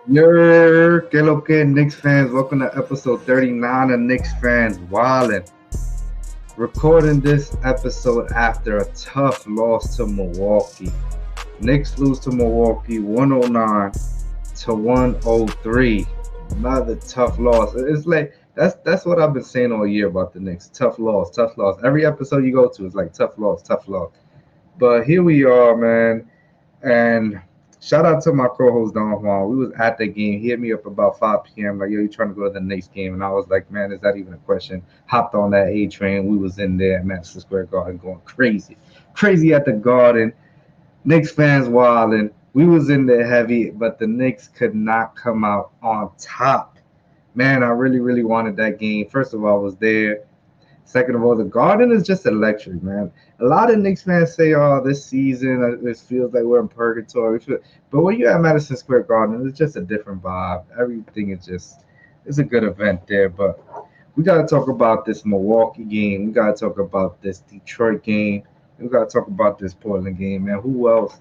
Yer, que lo que, Knicks fans? Welcome to episode 39 of Knicks fans Wildin'. Recording this episode after a tough loss to Milwaukee. Knicks lose to Milwaukee 109 to 103. Another tough loss. It's like that's what I've been saying all year about the Knicks. Tough loss, tough loss. Every episode you go to is like tough loss, tough loss. But here we are, man. And shout out to my co-host Don Juan. We was at the game. He hit me up about 5 p.m. Like, yo, you trying to go to the next game? And I was like, man, is that even a question? Hopped on that A train. We was in there at Madison Square Garden going crazy. Crazy at the Garden. Knicks fans wilding. We was in there heavy, but the Knicks could not come out on top. Man, I really, really wanted that game. First of all, I was there. Second of all, the Garden is just electric, man. A lot of Knicks fans say, "Oh, this season it feels like we're in purgatory." But when you're at Madison Square Garden, it's just a different vibe. Everything is just it's a good event there. But we got to talk about this Milwaukee game. We got to talk about this Detroit game. We got to talk about this Portland game, man. Who else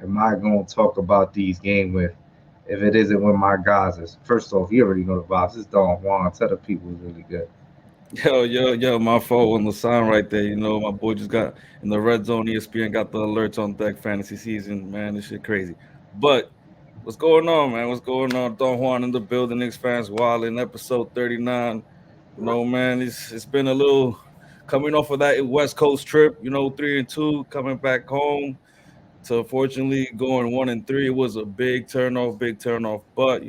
am I going to talk about these games with if it isn't with my guys? First off, you already know the vibes. It's Don Juan. Tell the people it's really good. Yo, my fault on the sign right there. My boy just got in the red zone. ESPN got the alerts on deck. Fantasy season, man, this shit crazy. But what's going on, man? What's going on? Don Juan in the building. Knicks fans, wild in episode 39. Man, it's been a little coming off of that West Coast trip. 3-2, coming back home to fortunately going 1-3. It was a big turn off. But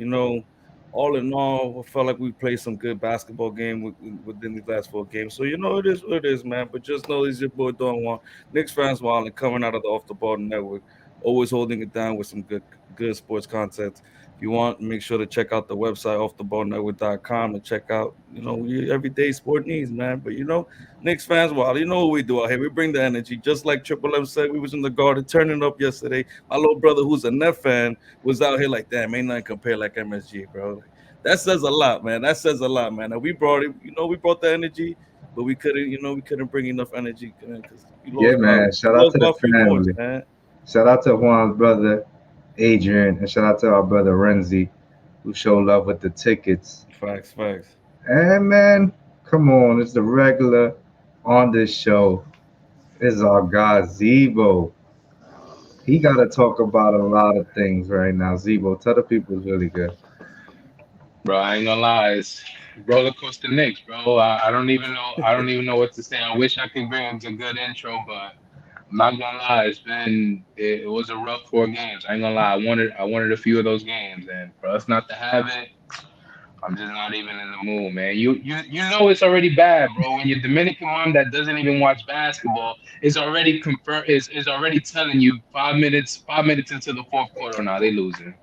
all in all, I felt like we played some good basketball game within these last 4 games. So it is what it is, man. But just know it's your boy Don Juan, Knicks fans, while and coming out of the Off the Ball Network, always holding it down with some good sports content. If you want, make sure to check out the website offtheballnetwork.com and check out your everyday sport needs, man. But Knicks fans, well, you know what we do out here. We bring the energy, just like Triple M said. We was in the Garden turning up yesterday. My little brother, who's a Net fan, was out here like, damn, ain't nothing compare like MSG, bro. Like, that says a lot, man. That says a lot, man. And we brought it, we brought the energy, but we couldn't bring enough energy because Yeah, man. we Shout out lost to the by 3 points, family. man. Shout out to Juan's brother Adrian, and shout out to our brother Renzi, who showed love with the tickets. Facts, facts. And man, come on, it's the regular on this show. Is our guy Zebo. He got to talk about a lot of things right now. Zebo, tell the people it's really good. Bro, I ain't gonna lie, it's roller coaster Knicks, bro. I don't even know. I don't even know what to say. I wish I could bring a good intro, but I'm not gonna lie. It was a rough 4 games. I ain't gonna lie. I wanted a few of those games, and for us not to have it, I'm just not even in the mood, man. You know it's already bad, bro. When your Dominican mom that doesn't even watch basketball is already is already telling you 5 minutes into the fourth quarter now they losing.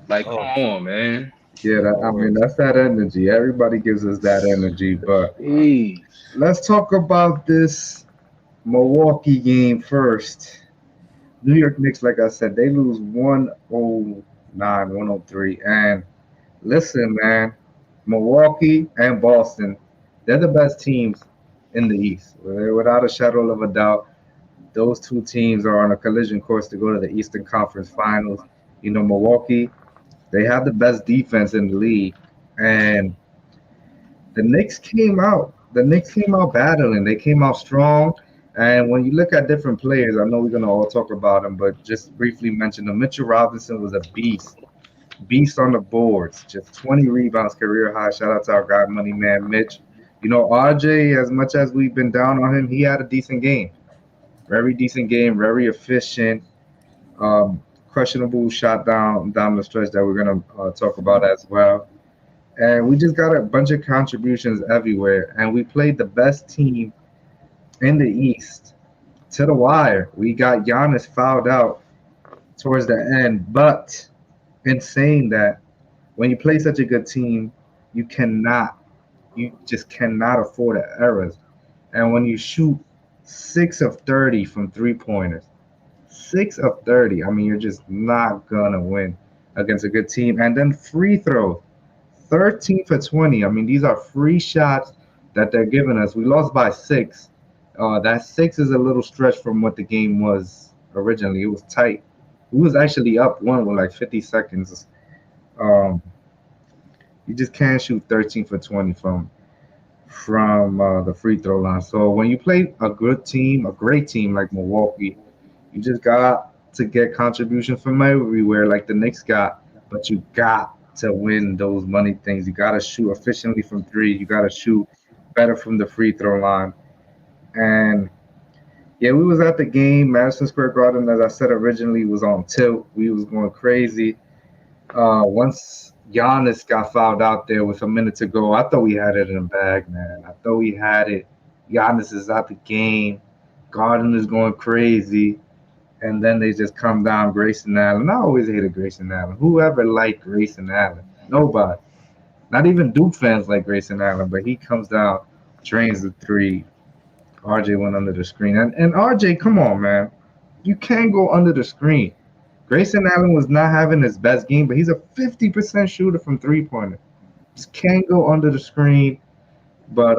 Like, come Oh, on, man. Yeah, no I mean, worries. that's that energy. Everybody gives us that energy. But Jeez. let's talk about this Milwaukee game first. New York Knicks, like I said, they lose 109, 103. And listen, man, Milwaukee and Boston, they're the best teams in the East. Without a shadow of a doubt, those two teams are on a collision course to go to the Eastern Conference Finals. Milwaukee, they have the best defense in the league. And the Knicks came out. The Knicks came out battling. They came out strong. And when you look at different players, I know we're gonna all talk about them, but just briefly mention them. Mitchell Robinson was a beast on the boards. Just 20 rebounds, career high. Shout out to our guy, Money Man Mitch. RJ, as much as we've been down on him, he had a decent game. Very decent game, very efficient. Questionable shot down the stretch that we're gonna talk about as well. And we just got a bunch of contributions everywhere. And we played the best team in the East to the wire. We got Giannis fouled out towards the end, but in saying that, when you play such a good team, you cannot, you just cannot afford the errors. And when you shoot 6 of 30 from 3 pointers, 6 of 30, I mean, you're just not gonna win against a good team. And then free throws, 13 for 20. I mean, these are free shots that they're giving us. We lost by six. That six is a little stretch from what the game was originally. It was tight. We was actually up one with like 50 seconds Um, you just can't shoot 13 for 20 from the free throw line. So when you play a good team, a great team like Milwaukee, you just got to get contributions from everywhere, like the Knicks got. But you got to win those money things. You got to shoot efficiently from three. You got to shoot better from the free throw line. And yeah, we was at the game. Madison Square Garden, as I said originally, was on tilt. We was going crazy. Once Giannis got fouled out there with a minute to go, I thought we had it in the bag, man. I thought we had it. Giannis is out the game. Garden is going crazy. And then they just come down Grayson Allen. I always hated Grayson Allen. Whoever liked Grayson Allen? Nobody. Not even Duke fans like Grayson Allen, but he comes down, drains the three. RJ went under the screen. And RJ, come on, man. You can't go under the screen. Grayson Allen was not having his best game, but he's a 50% shooter from three pointer. Just can't go under the screen. But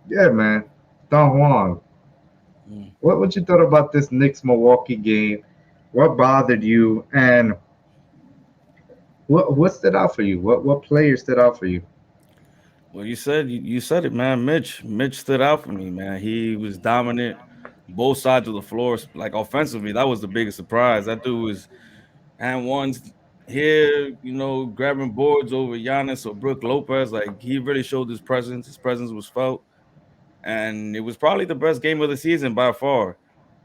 yeah, man. Don Juan, Mm. what you thought about this Knicks Milwaukee game? What bothered you? And what stood out for you? What player stood out for you? Well, you said it, man. Mitch stood out for me, man. He was dominant both sides of the floor. Like offensively, that was the biggest surprise. That dude was and ones here, grabbing boards over Giannis or Brook Lopez. Like he really showed his presence. His presence was felt, and it was probably the best game of the season by far.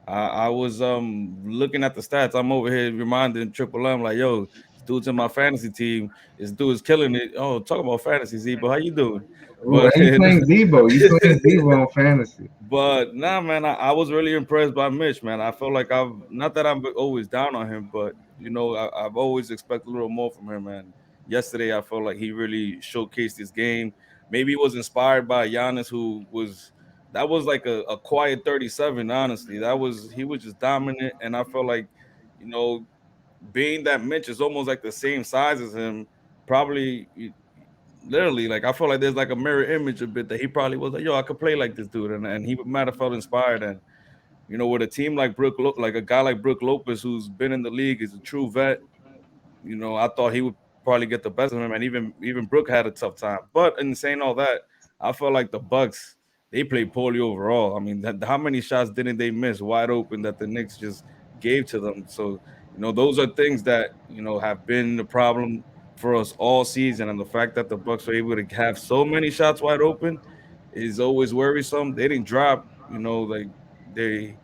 I was looking at the stats. I'm over here reminding Triple M like, yo, this dude's in my fantasy team. This dude's killing it. Oh, talk about fantasy, Z, but how you doing? Ooh, But and you playing Debo. You playing Debo on fantasy. But nah, man, I was really impressed by Mitch, man. I felt like I've not that I'm always down on him, but I've always expected a little more from him, man. Yesterday, I felt like he really showcased his game. Maybe he was inspired by Giannis, who was that was like a quiet 37. Honestly, that was he was just dominant, and I felt like, you know, being that Mitch is almost like the same size as him, probably literally, like I feel like there's like a mirror image a bit that he probably was like, yo, I could play like this dude, and he might have felt inspired. And with a team like like a guy like Brook Lopez, who's been in the league, is a true vet. I thought he would probably get the best of him, and even Brook had a tough time. But in saying all that, I felt like the Bucks they played poorly overall. I mean, how many shots didn't they miss wide open that the Knicks just gave to them? So those are things that have been the problem for us all season, and the fact that the Bucks were able to have so many shots wide open is always worrisome. They didn't drop, like they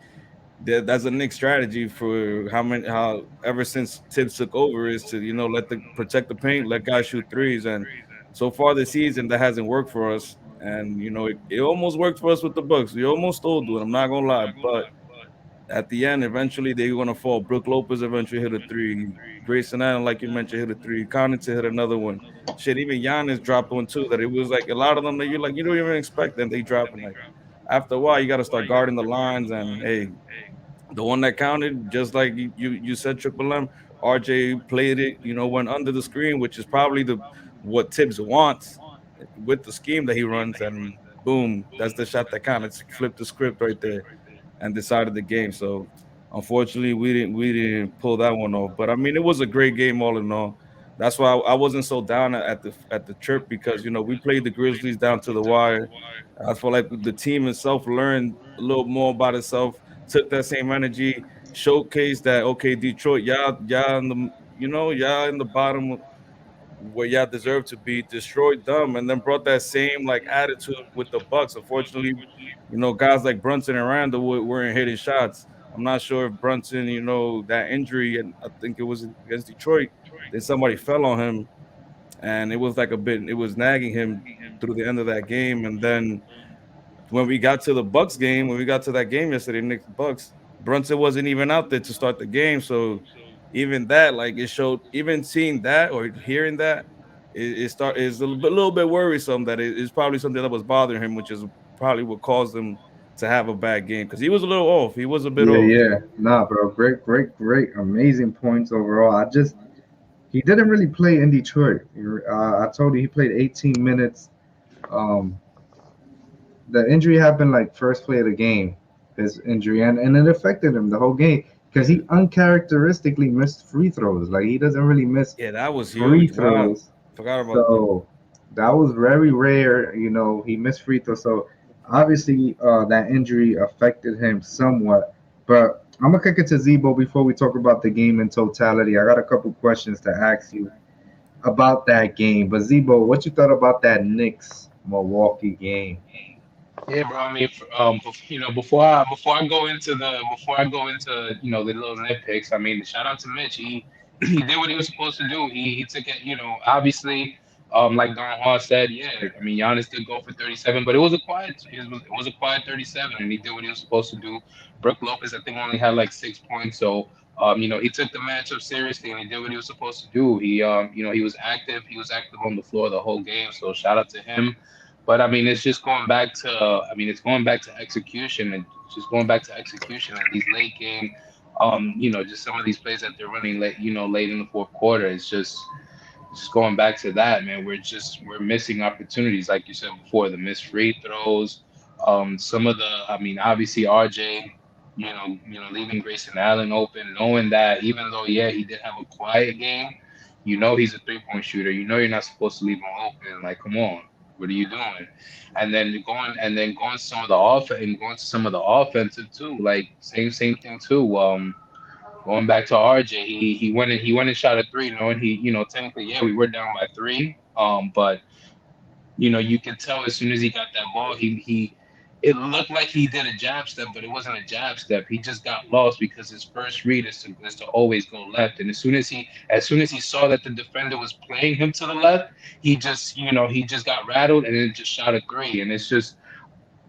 that's a Nick strategy for how ever since Tibbs took over is to let the protect the paint, let guys shoot threes, and so far this season that hasn't worked for us. And it almost worked for us with the Bucks. We almost stole it. I'm not gonna lie, but at the end, eventually they're gonna fall. Brook Lopez eventually hit a three. Grayson Allen, like you mentioned, hit a three. Connaughton hit another one. Shit, even Giannis dropped one too. That it was like a lot of them that you don't even expect them. They dropping like after a while you got to start guarding the lines and hey, the one that counted, just like you said, Triple M. RJ played it, went under the screen, which is probably the what Tibbs wants with the scheme that he runs, and boom, that's the shot that counted. It's flipped the script right there and decided the game. So unfortunately, we didn't pull that one off. But I mean, it was a great game all in all. That's why I wasn't so down at the trip because we played the Grizzlies down to the wire. I feel like the team itself learned a little more about itself, took that same energy, showcased that okay, Detroit, y'all in the y'all in the bottom where y'all deserve to be, destroyed them, and then brought that same like attitude with the Bucks. Unfortunately, guys like Brunson and Randall weren't hitting shots. I'm not sure if Brunson, that injury, and I think it was against Detroit, then somebody fell on him, and it was like it was nagging him through the end of that game, and then when we got to the Bucks game, when we got to that game yesterday, Knicks Bucks, Brunson wasn't even out there to start the game. So even that, like it showed, even seeing that or hearing that, is a little bit worrisome that it's probably something that was bothering him, which is probably what caused him to have a bad game because he was a little off. He was a bit Yeah, off. yeah. Nah, bro. Great, great, great. Amazing points overall. He didn't really play in Detroit. I told you he played 18 minutes. Um, the injury happened like first play of the game, his injury, and it affected him the whole game. because he uncharacteristically missed free throws. Like he doesn't really miss Yeah, that was free huge. Wow, throws. forgot about that. So that was very rare. He missed free throws. So obviously that injury affected him somewhat. But I'm gonna kick it to Zebo before we talk about the game in totality. I got a couple questions to ask you about that game. But Zebo, what you thought about that Knicks Milwaukee game? Yeah, bro. I mean, before I go into the little nitpicks. I mean, shout out to Mitch. He did what he was supposed to do. He took it. Obviously, like Don Hall said, yeah. I mean, Giannis did go for 37, but it was a quiet 37, and he did what he was supposed to do. Brook Lopez, I think, only had like 6 points. So, he took the matchup seriously, and he did what he was supposed to do. He was active. He was active on the floor the whole game. So, shout out to him. But I mean, it's just going back to, it's going back to execution and just going back to execution and these late game, just some of these plays that they're running late, late in the fourth quarter. It's just going back to that, man. We're missing opportunities, like you said before, the missed free throws. Some of the, I mean, obviously RJ, leaving Grayson Allen open, knowing that even though, yeah, he did have a quiet game, he's a 3-point shooter. You're not supposed to leave him open. Like, come on, what are you doing? And then going to some of the going to some of the offensive too. Like same thing too. Going back to RJ, he went and shot a three, knowing technically, yeah, we were down by three. But you can tell as soon as he got that ball, it looked like he did a jab step, but it wasn't a jab step. He just got lost because his first read is to always go left. And as soon as he saw that the defender was playing him to the left, he just got rattled and then just shot a three. And it's just,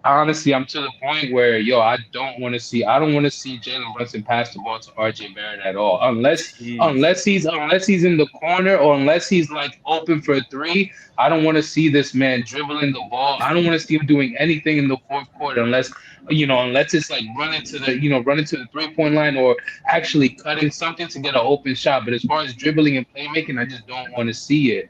honestly, I'm to the point where, yo, I don't want to see Jalen Brunson pass the ball to RJ Barrett at all, unless Jeez. unless he's unless he's in the corner or unless he's like open for a three. I don't want to see this man dribbling the ball. I don't want to see him doing anything in the fourth quarter unless it's like running to the 3-point line or actually cutting something to get an open shot. But as far as dribbling and playmaking, I just don't want to see it.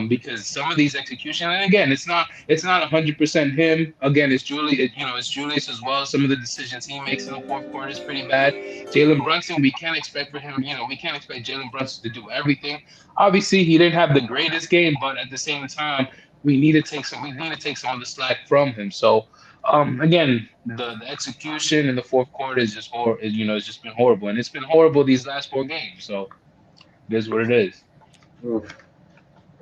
Because some of these execution, and again, it's not 100% him. Again, it's Julius as well. Some of the decisions he makes in the fourth quarter is pretty bad. Jalen Brunson, we can't expect Jalen Brunson to do everything. Obviously, he didn't have the greatest game, but at the same time, we need to take some of the slack from him. So, again, the execution in the fourth quarter is just it's just been horrible, and it's been horrible these last four games. So, it is what it is. Oof.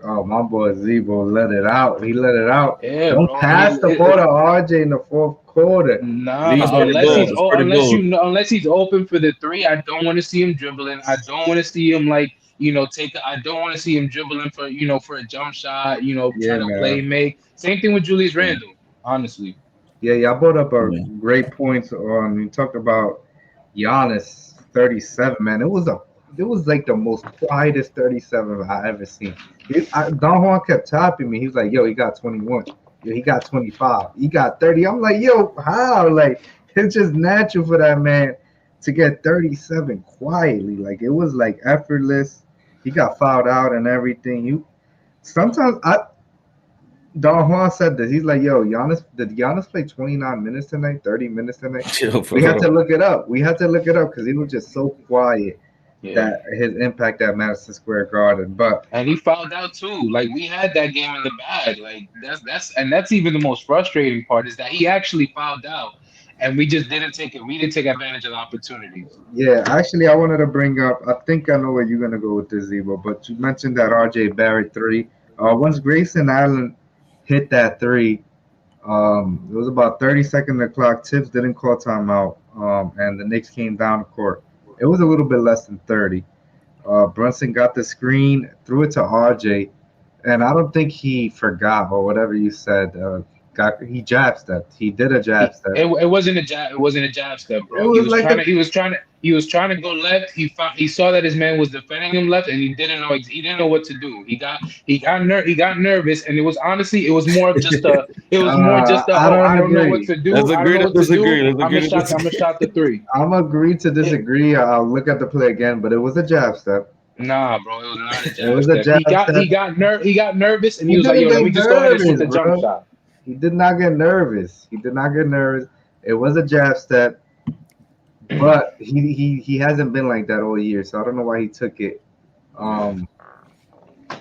Oh, my boy Zebo let it out. He let it out. Yeah, Don't bro. pass the ball to RJ in the fourth quarter. That's Nah, pretty Zebo, unless bold. he's man. That's pretty bold. unless he's open for the three, I don't want to see him dribbling. I don't want to see him I don't want to see him dribbling for a jump shot. Try Yeah, to play man. make. Same thing with Julius Randle. Honestly, Yeah, y'all brought up a Yeah. great point on. You talked about Giannis 37, man. It was like the most quietest 37 I ever seen. Don Juan kept tapping me. He was like, "Yo, he got 21. Yo, he got 25. He got 30." I'm like, "Yo, how?" Like it's just natural for that man to get 37 quietly. Like it was like effortless. He got fouled out and everything. You sometimes I Don Juan said this. He's like, "Yo, Giannis, did Giannis play 29 minutes tonight? 30 minutes tonight?" Chill, for We had to real. look it up. We had to look it up because he was just so quiet yeah. that his impact at Madison Square Garden. But And he fouled out too. Like we had that game in the bag. Like that's even the most frustrating part is that he actually fouled out, and we just didn't take it. We didn't take advantage of the opportunities. yeah, actually, I wanted to bring up. I think I know where you're gonna go with this, Zebo. But you mentioned that R.J. Barrett three. Once Grayson Allen hit that three, it was about 30 seconds of the clock. Tibbs didn't call timeout, and the Knicks came down the court. It was a little bit less than 30. Brunson got the screen, threw it to RJ, and I don't think he forgot or whatever you said. He jab stepped. He did a jab step. It wasn't a jab. It wasn't a jab step, It bro. He was was like trying a to. He was trying to. He was trying to go left. He saw that his man was defending him left, and he didn't know what to do. He got nervous, and it was more of just a. It was more just a. I Oh, I don't don't know what agree. to Let's do. I don't agree know to what to do. disagree. Let's agree to I'm gonna disagree. shot the three. I'm agree to It, disagree. I'll look at the play again, but it was a jab step. nah, bro. It was not a It jab was a step. jab step. He got nervous, and he He was like, didn't "Yo, let get me just go ahead and shoot nervous, the jump bro. shot." He did not get nervous. He did not get nervous. It was a jab step. but he hasn't been like that all year. So I don't know why he took it. Yeah. Um,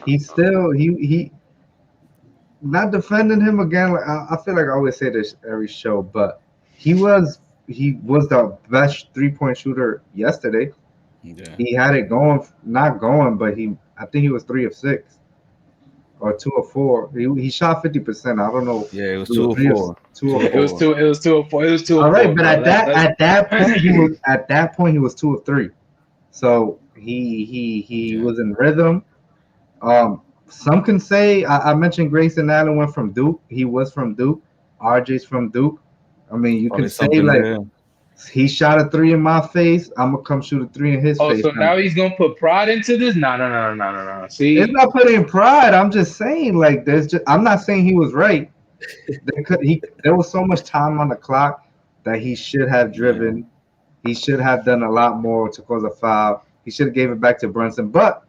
he's still he not defending him again. Like, I feel like I always say this every show, but he was he was the best 3 point shooter yesterday. Yeah. He had it going, not going, but I think he was 3 of 6 or 2 of 4. He shot 50%. I don't know. Yeah, it was It was two or three of four. two Two of or It four. was four. two. It was 204. It was two or All right, four, but bro. at that That's point he was 2 of 3. So he Yeah. was in rhythm. Some can say I mentioned Grayson Allen went from Duke. He was from Duke. RJ's from Duke. I mean, you Probably could say something like there. he shot a three in my face. I'm gonna come shoot a three in his Oh, face. so Now, now he's gonna put pride into this? No, no, no, no, no, no. it's See, not putting pride. I'm just saying like there's just I'm not saying he was right. There was so much time on the clock that he should have Yeah. driven. He should have done a lot more to cause a foul. He should have gave it back to Brunson. But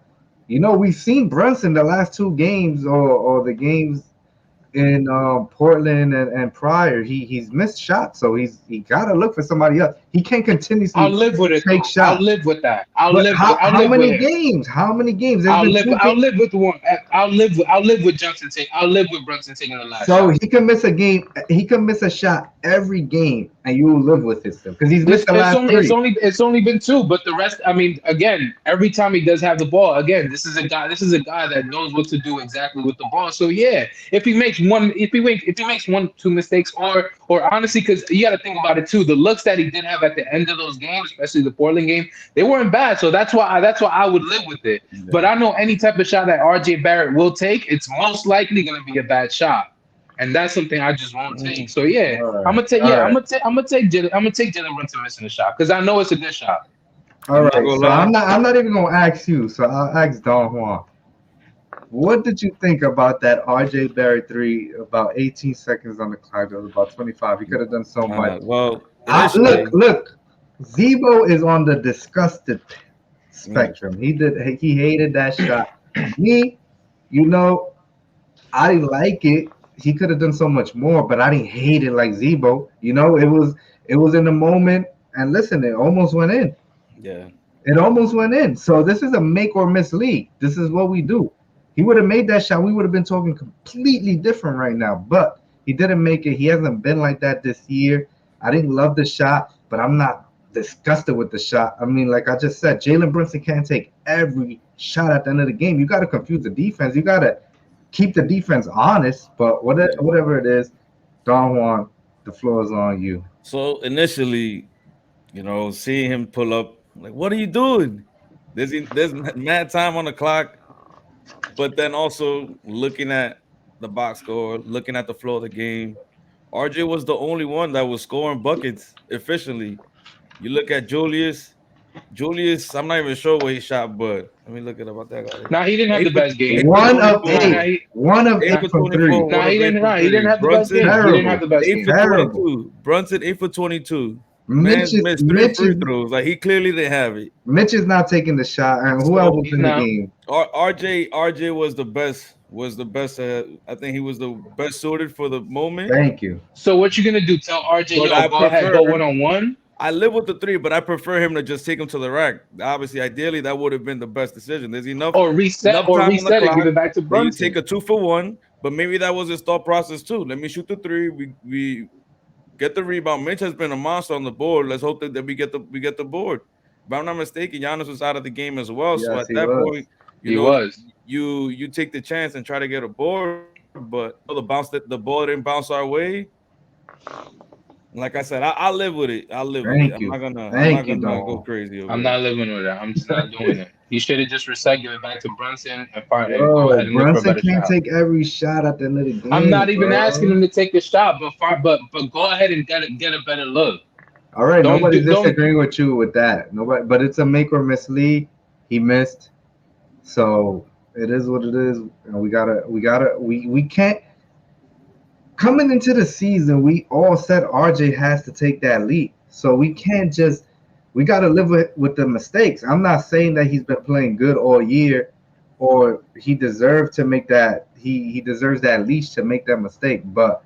we've seen Brunson the last 2 games or the games in Portland and prior. He's missed shots, so he got to look for somebody else. He can't I'll continuously live with it take though. I'll shots. live with that. But I'll how live with many him. games? How many games? There's been two I'll games. live with one. I'll live with Johnson take. I'll live with Brunson taking the last So shot. he can miss a game. He can miss a shot every game, and you will live with it still because he's missed the last three. It's only been two, but the rest. I mean, again, every time he does have the ball, again, this is a guy that knows what to do exactly with the ball. So yeah, if he makes one two mistakes, or honestly, because you got to think about it too, the looks that he did have at the end of those games, especially the Portland game, they weren't bad. So that's why I would live with it. But Yeah. I know any type of shot that RJ Barrett will take, it's most likely going to be a bad shot. And that's something I just won't take. Mm, So yeah, All I'm right, gonna take. all Yeah, right, I'm gonna take Jalen Brunson missing a shot because I know it's a good shot. all I'm not right. gonna So lie. I'm not even gonna ask you. So I'll ask Don Juan. What did you think about that RJ Barrett three? About 18 seconds on the clock. That was about 25. He could have done so much. Well, Look, initially, look. Zebo is on the disgusted mm, spectrum. He hated that shot. Me, you know, I like it. He could have done so much more, but I didn't hate it like Zebo. It was in the moment, and listen, it almost went in. yeah, It almost went in. So this is a make or miss league. This is what we do. He would have made that shot. We would have been talking completely different right now. But he didn't make it. He hasn't been like that this year. I didn't love the shot, but I'm not disgusted with the shot. I mean, like I just said, Jalen Brunson can't take every shot at the end of the game. You got to confuse the defense. You got to keep the defense honest. But yeah. whatever it is, Don Juan, the floor is on you. So initially, seeing him pull up, like, what are you doing? There's mad time on the clock, but then also looking at the box score, looking at the flow of the game, RJ was the only one that was scoring buckets efficiently. You look at Julius. Julius, I'm not even sure where he shot, but let me look it up. About that guy. Now he didn't have Eight the for best game. eight for One twenty of Nah, eight. four. nah, he, One of Eight nah, eight for from twenty four. three. One of eight from he didn't three. have the best game. He didn't have Terrible. the best Eight game. for Terrible. 22. Brunson 8 for 22. Mitch Man's is missed three Mitch free is throws. Like he clearly didn't have it. Mitch is not taking the shot, and who else So was He's in the not. game? RJ was the best. Was the best. I think he was the best suited for the moment. Thank you. So what you gonna do? Tell RJ, But yo, I go ahead, prefer. go 1-on-1, I live with the three, but I prefer him to just take him to the rack. Obviously, ideally, that would have been the best decision. There's enough or time on the reset and give clock it back to that you take Brunson. a 2 for 1. But maybe that was his thought process too. Let me shoot the three. We get the rebound. Mitch has been a monster on the board. Let's hope that we get the board. If I'm not mistaken, Giannis was out of the game as well. So Yes, at he that was. point, He was. you take the chance and try to get a board. But the ball didn't bounce our way. Like I said, I live with it. I live with it. Thank I'm not you. gonna I'm not Thank you, gonna go Don. crazy over I'm it. not living with that. I'm just not doing it. He should have just reset, give it back to Brunson, and go Yo, ahead and look for a Brunson better can't shot. take every shot at the end of the I'm game, not even asking bro. him to take a shot, but go ahead and get a better look. All right, nobody's Don't. disagreeing with you with that. Nobody, but it's a make or miss league. He missed, so it is what it is, and we can't. Coming into the season, we all said RJ has to take that leap. So we can't just we gotta live with the mistakes. I'm not saying that he's been playing good all year or he deserved to make that he deserves that leash to make that mistake. But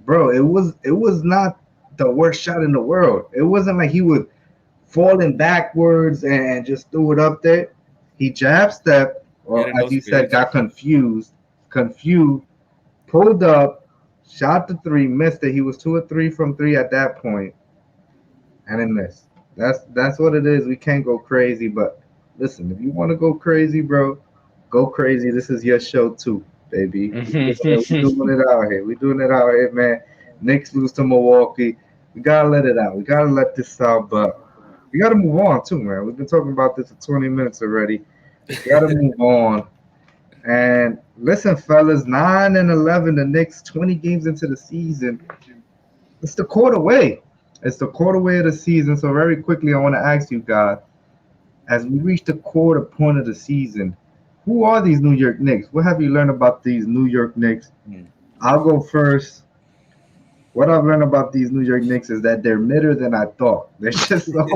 bro, it was not the worst shot in the world. It wasn't like he was falling backwards and just threw it up there. He jab stepped, or Getting no as you said, space. got confused, pulled up, shot the three, missed it. He was 2 or 3 from three at that point, and it missed. That's what it is. We can't go crazy, but listen, if you want to go crazy, bro, go crazy. This is your show too, baby. We doing it out here. We doing it out here, man. Knicks lose to Milwaukee. We gotta let it out. We gotta let this out, but we gotta move on too, man. We've been talking about this for 20 minutes already. We gotta move on. And listen, fellas, 9-11, the Knicks, 20 games into the season. It's the quarter way. It's the quarter way of the season. So very quickly, I want to ask you guys, as we reach the quarter point of the season, who are these New York Knicks? What have you learned about these New York Knicks? Hmm. I'll go first. What I've learned about these New York Knicks is that they're midder than I thought. They're just so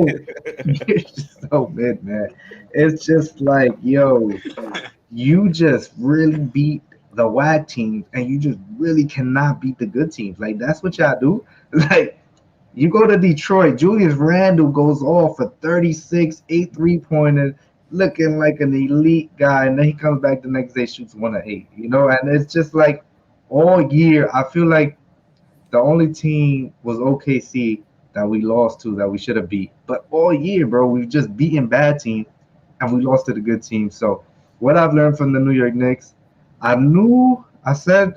mid, man. It's just like, yo, you just really beat the whack teams, and you just really cannot beat the good teams. Like that's what y'all do. Like you go to Detroit, Julius Randle goes off for 36, 8 3-pointers, looking like an elite guy, and then he comes back the next day, shoots 1 of 8. And it's just like all year, I feel like the only team was OKC that we lost to that we should have beat. But all year, bro, we've just beaten bad teams and we lost to the good teams. So what I've learned from the New York Knicks, I said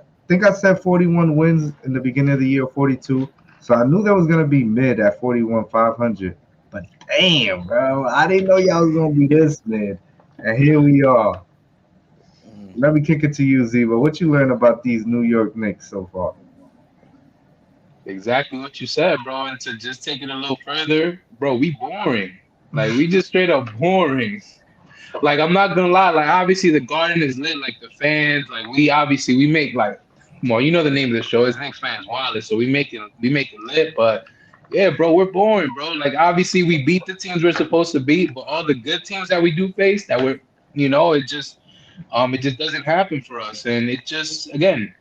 41 wins in the beginning of the year, 42. So I knew that was gonna be mid at 41, 500. But damn, bro, I didn't know y'all was gonna be this mid. And here we are. Hmm. Let me kick it to you, Ziva. What you learned about these New York Knicks so far? Exactly what you said, bro. And to just take it a little further, bro, we boring. Like we just straight up boring. Like I'm not gonna lie, like obviously the garden is lit, like the fans, like we make like well, you know the name of the show is Knicks fans Wireless, so we make it lit, but yeah, bro, we're boring, bro. Like obviously we beat the teams we're supposed to beat, but all the good teams that we do face that we're it just doesn't happen for us. And it just again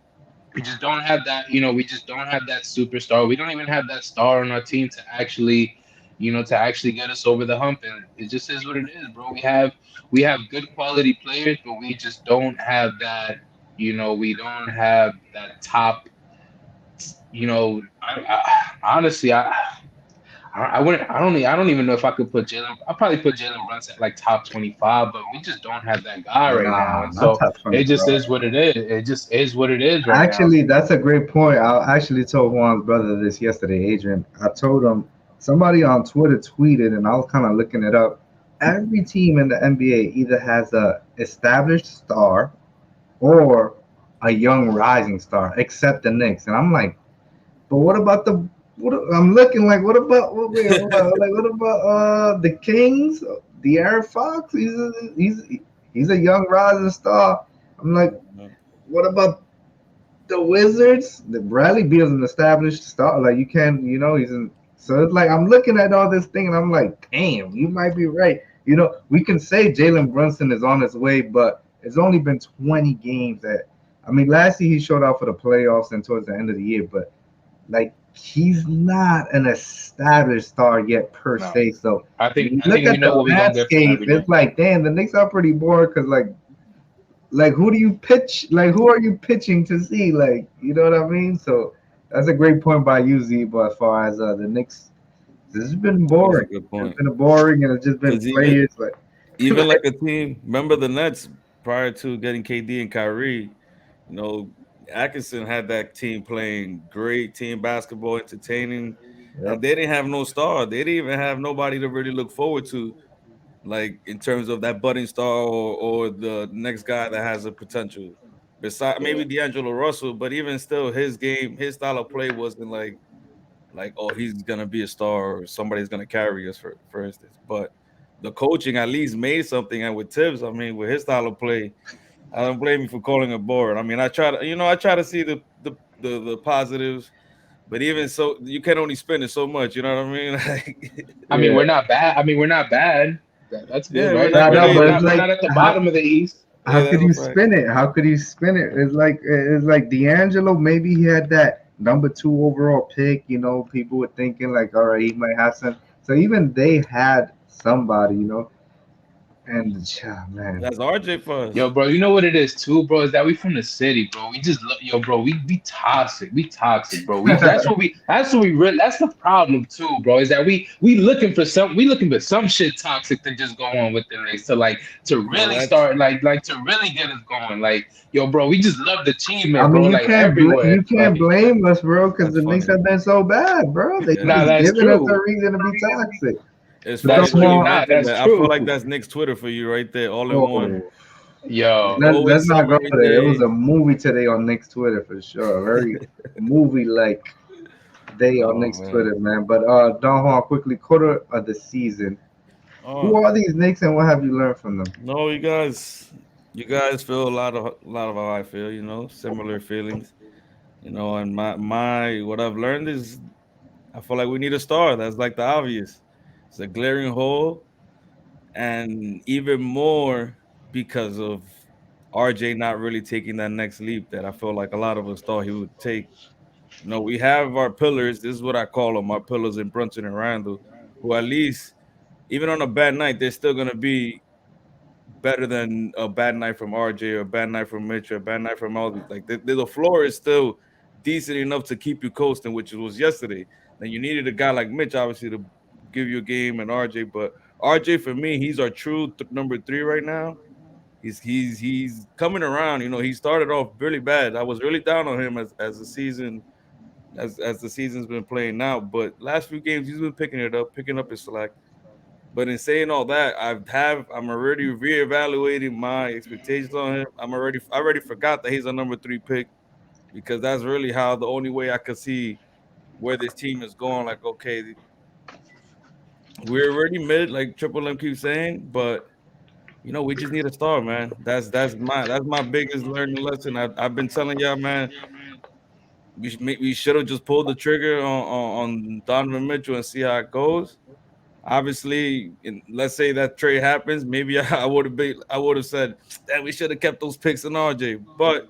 we just don't have that, we just don't have that superstar. We don't even have that star on our team to actually get us over the hump. And it just is what it is, bro. We have good quality players, but we just don't have that, we don't have that top, honestly, I wouldn't. I don't even know if I could put Jalen. I'll probably put Jalen Brunson at like top 25, but we just don't have that guy right now, Nah, and not so top it just 25. is what it is. It just is what it is right now. Actually, that's a great point. I actually told Juan's brother this yesterday, Adrian. I told him somebody on Twitter tweeted, and I was kind of looking it up. Every team in the NBA either has a established star or a young rising star, except the Knicks. And I'm like, but what about the? I'm looking like, what about? What about the Kings? The Aaron Fox? He's a young rising star. I'm like, what about the Wizards? The Bradley Beal's an established star. Like you can't, he's in. So it's like I'm looking at all this thing and I'm like, damn, you might be right. We can say Jalen Brunson is on his way, but it's only been 20 games. I mean, last year he showed out for the playoffs and towards the end of the year, but like he's not an established star yet per No, se. So I when think you I look think we at know the what we're gonna get from landscape, every it's day. like, damn, the Knicks are pretty bored because like who do you pitch? Like who are you pitching to see? Like you know what I mean? So that's a great point by you, Z. But as far as the Knicks, this has been That is a boring. good It's point. been boring, and it's just been Because even players like even like like a team, remember the Nets prior to getting KD and Kyrie, you know, Atkinson had that team playing great team basketball, entertaining, and yep, they didn't have no star. They didn't even have nobody to really look forward to, like in terms of that budding star or the next guy that has a potential. Besides maybe D'Angelo Russell, but even still, his game, his style of play wasn't like oh he's gonna be a star or somebody's gonna carry us for instance. But the coaching at least made something, and with Tibbs, I mean, with his style of play, I don't blame you for calling it boring. I mean, I try to see the positives, but even so, you can only spin it so much. You know what I mean? Like, I mean, we're yeah. not bad. I mean, we're not bad. That's good, yeah, we're right? not Like No, we're no, not great. we're but it's not we're like not at the how bottom of the East. how Yeah, could that's a you fact. spin it? How could you spin it? It's like D'Angelo. Maybe he had that number two overall pick. People were thinking like, all right, he might have some. So even they had somebody, and man, That's RJ for Yo, us. bro, you know what it is too, bro? Is that we from the city, bro. We just look, yo, bro. We toxic. We toxic, bro. We that's what we really. That's the problem too, bro. Is that we looking for some shit toxic to just go on with the Knicks to No, really that's start to really get us going. Like, yo, bro, we just love the I achievement, mean, bro. you Like can't everywhere. you can't Like, blame us, bro, because that's the Knicks funny. have been so bad, bro. They Yeah, nah, just that's giving us a true. reason to be toxic. it's But funny That's that true. you Domo, Nah, mentioned that's that. I feel true. like that's Nick's Twitter for you right there, all in one. oh, It's Yo, let's always not go summary there. It was day. a movie today on Nick's Twitter for sure. Very movie like day on Oh Nick's man. Twitter, man. But Don Juan, quickly, quarter of the season. Who Oh are these Knicks and what have you learned from them? no, you guys feel a lot of how I feel. Similar feelings. And my what I've learned is I feel like we need a star. That's like the obvious. It's a glaring hole, and even more because of RJ not really taking that next leap that I feel like a lot of us thought he would take. We have our pillars. This is what I call them, our pillars in Brunson and Randall, who at least, even on a bad night, they're still gonna be better than a bad night from RJ or a bad night from Mitch or a bad night from all these. Like the floor is still decent enough to keep you coasting, which was yesterday. Then you needed a guy like Mitch, obviously, to give you a game, and RJ. But RJ for me, he's our true number three right now. He's coming around. He started off really bad. I was really down on him as the season as the season's been playing out. But last few games he's been picking it up, picking up his slack. But in saying all that, I'm already reevaluating my expectations on him. I already forgot that he's a number three pick because that's really how the only way I could see where this team is going. Like, okay, we're already mid, like Triple M keeps saying, but we just need a star, man. That's my biggest learning lesson. I've been telling y'all, man. We should have just pulled the trigger on Donovan Mitchell and see how it goes. Obviously, let's say that trade happens, maybe I would have said that we should have kept those picks in RJ. But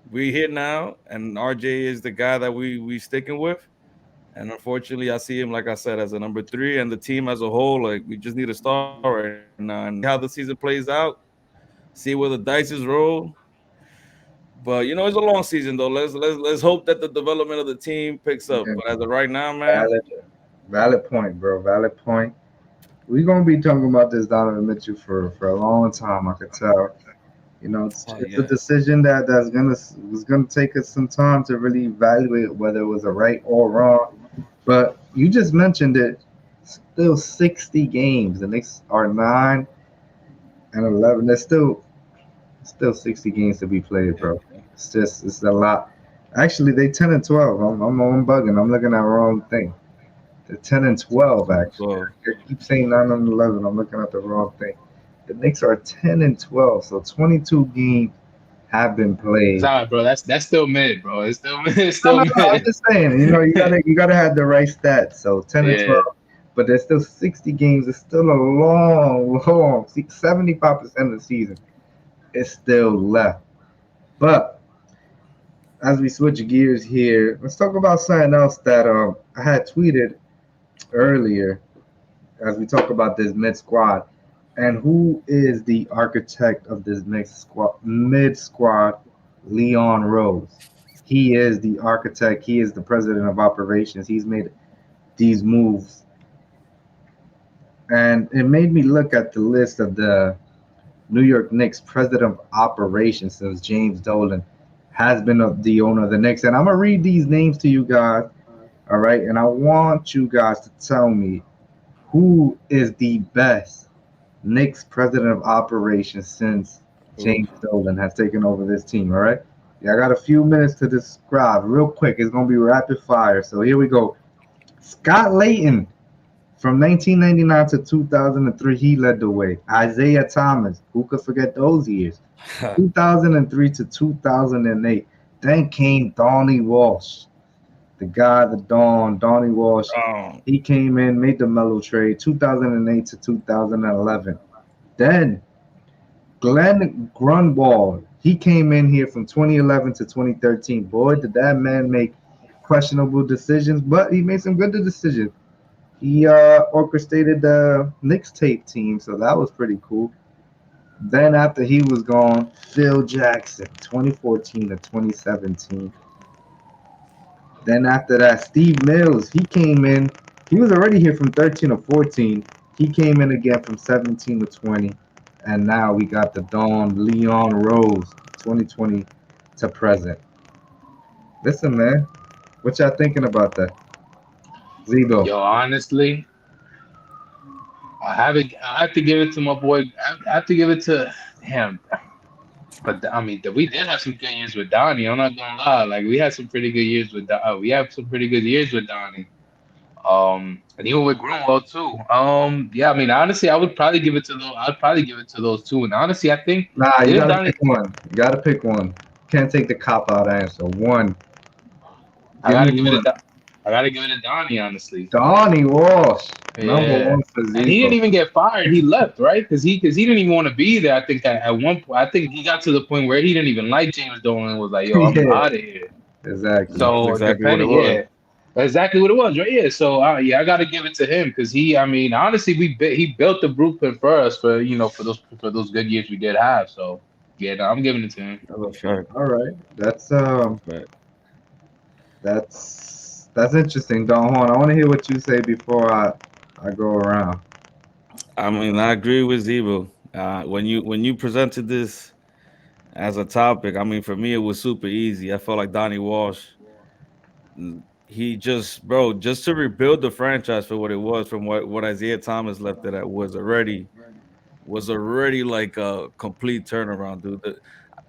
we here now, and RJ is the guy that we sticking with. And unfortunately, I see him like I said as a number three, and the team as a whole, like we just need a star right now, and we'll see how the season plays out, see where the dice is roll. But it's a long season though. Let's hope that the development of the team picks up. Yeah, But as of right now, man, valid, valid point, bro. Valid point. We're gonna be talking about this Donovan Mitchell for a long time. I could tell. It's a yeah, decision that's gonna take us some time to really evaluate whether it was a right or wrong. But you just mentioned it. Still 60 games. The Knicks are 9-11. There's still 60 games to be played, yeah, bro. It's a lot. Actually, they 10-12. I'm bugging. I'm looking at the wrong thing. They're 10-12 actually. 10-12. I keep saying 9-11. I'm looking at the wrong thing. The Knicks are 10-12, so 22 games have been played. sorry, bro. That's still mid, bro. It's still it's No, still no, no. I'm mid. just saying. You gotta have the right stats. So 10 and Yeah. 12, but there's still 60 games. It's still a long. 75% of the season is still left. But as we switch gears here, let's talk about something else that I had tweeted earlier as we talk about this mid squad. And who is the architect of this mid squad? Leon Rose. He is the architect. He is the president of operations. He's made these moves, and it made me look at the list of the New York Knicks president of operations since James Dolan has been the owner of the Knicks. And I'm gonna read these names to you guys. All right, and I want you guys to tell me who is the best Knicks president of operations since Ooh. James Dolan has taken over this team. All right. Yeah, I got a few minutes to describe real quick. It's gonna be rapid fire. So here we go. Scott Layton from 1999 to 2003, he led the way. Isaiah Thomas, who could forget those years? 2003 to 2008. Then came Donnie Walsh, the guy, the Dawn, Donnie Walsh. um, He came in, made the Mellow trade, 2008 to 2011. Then Glenn Grunwald, he came in here from 2011 to 2013. Boy, did that man make questionable decisions, but he made some good decisions. He orchestrated the Knicks tape team, so that was pretty cool. Then after he was gone, Phil Jackson, 2014 to 2017. Then after that, Steve Mills, he came in. He was already here from 13 to 14. He came in again from 17 to 20. And now we got the Dawn Leon Rose, 2020 to present. Listen, man, what y'all thinking about that? Zebo. Yo, honestly, I have to give it to my boy. I have to give it to him. But I mean, we did have some good years with Donnie. I'm not gonna lie. Like we had some pretty good years with we have some pretty good years with Donnie. And even with Grunwald too. Yeah. I mean, honestly, I would probably give it to those. I'd probably give it to those two. And honestly, I think Nah, you didn't gotta Donnie? pick one. You gotta pick one. Can't take the cop out answer. One. I Give me gotta give it one. to. I gotta give it to Donnie. Honestly. Donnie Walsh, number Yeah. one for And he didn't Zebo. even get fired. He left, right? Because he didn't even want to be there. I think at one point, I think he got to the point where he didn't even like James Dolan and was like, "Yo, I'm Yeah, out of here." exactly. That's So exactly what it depending, was. yeah, exactly what it was, right? Yeah. So yeah, I got to give it to him because I mean, honestly, he built the blueprint for us for for those good years we did have. So yeah, no, I'm giving it to him. That's a fact. All right, That's a fact. that's interesting, Don Juan. I want to hear what you say before I go around. I mean, I agree with Zebo. When you presented this as a topic, I mean, for me, it was super easy. I felt like Donnie Walsh. He just, bro, just to rebuild the franchise for what it was from what Isaiah Thomas left it at was already like a complete turnaround, dude.